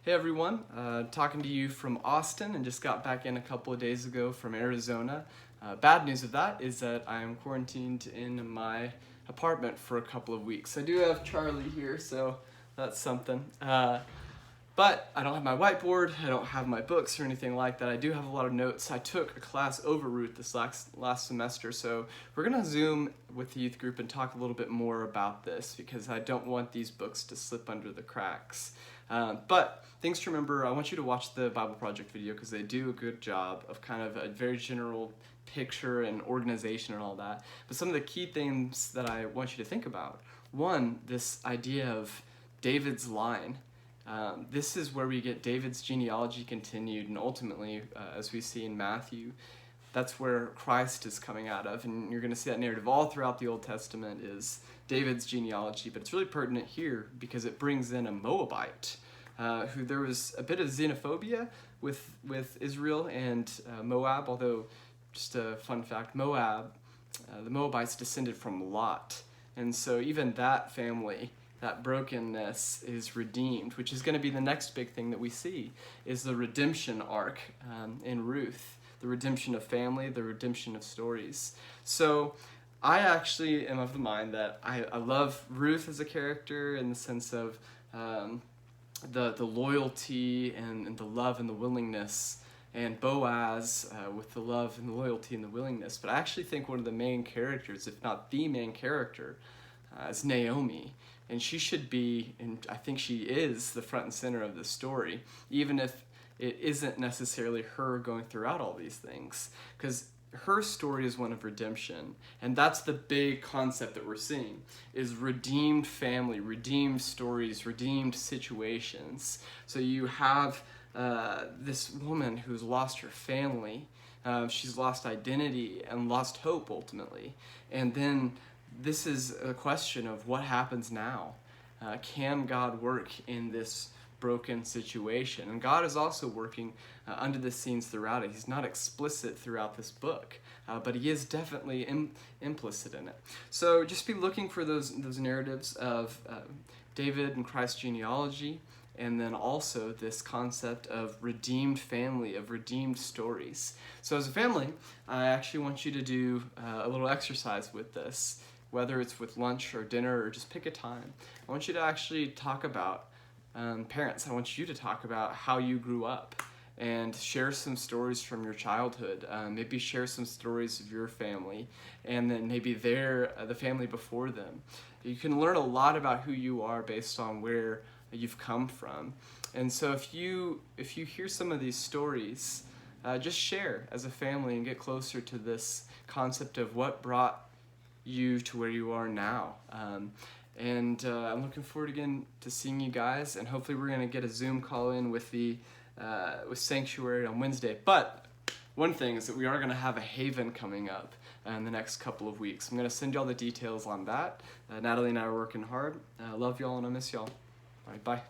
Hey everyone, talking to you from Austin and just got back in a couple of days ago from Arizona. Bad news of that is that I am quarantined in my apartment for a couple of weeks. I do have Charlie here, so that's something. But I don't have my whiteboard, I don't have my books or anything like that. I do have a lot of notes. I took a class over Ruth this last semester, so we're gonna Zoom with the youth group and talk a little bit more about this because I don't want these books to slip under the cracks. But things to remember, I want you to watch the Bible Project video because they do a good job of kind of a very general picture and organization and all that. But some of the key things that I want you to think about. One, this idea of David's line. This is where we get David's genealogy continued, and ultimately, as we see in Matthew, that's where Christ is coming out of, and you're going to see that narrative all throughout the Old Testament is David's genealogy, but it's really pertinent here because it brings in a Moabite, who there was a bit of xenophobia with Israel and Moab, although, just a fun fact, the Moabites descended from Lot, and so even that family, that brokenness is redeemed, which is going to be the next big thing that we see, is the redemption arc in Ruth, the redemption of family, the redemption of stories. So I actually am of the mind that I love Ruth as a character in the sense of the loyalty and the love and the willingness, and Boaz with the love and the loyalty and the willingness. But I actually think one of the main characters, if not the main character, is Naomi. And she should be, and I think she is, the front and center of the story, even if it isn't necessarily her going throughout all these things. Because her story is one of redemption, and that's the big concept that we're seeing, is redeemed family, redeemed stories, redeemed situations. So you have this woman who's lost her family, she's lost identity and lost hope ultimately, and then this is a question of what happens now. Can God work in this broken situation? And God is also working under the scenes throughout it. He's not explicit throughout this book, but he is definitely implicit in it. So just be looking for those narratives of David and Christ's genealogy, and then also this concept of redeemed family, of redeemed stories. So as a family, I actually want you to do a little exercise with this, whether it's with lunch or dinner or just pick a time. I want you to actually talk about, parents, I want you to talk about how you grew up and share some stories from your childhood. Maybe share some stories of your family and then maybe the family before them. You can learn a lot about who you are based on where you've come from. And so if you hear some of these stories, just share as a family and get closer to this concept of what brought you to where you are now. I'm looking forward again to seeing you guys, and hopefully we're gonna get a Zoom call in with Sanctuary on Wednesday. But one thing is that we are gonna have a Haven coming up in the next couple of weeks. I'm gonna send you all the details on that. Natalie and I are working hard. Love y'all and I miss y'all. All right, bye.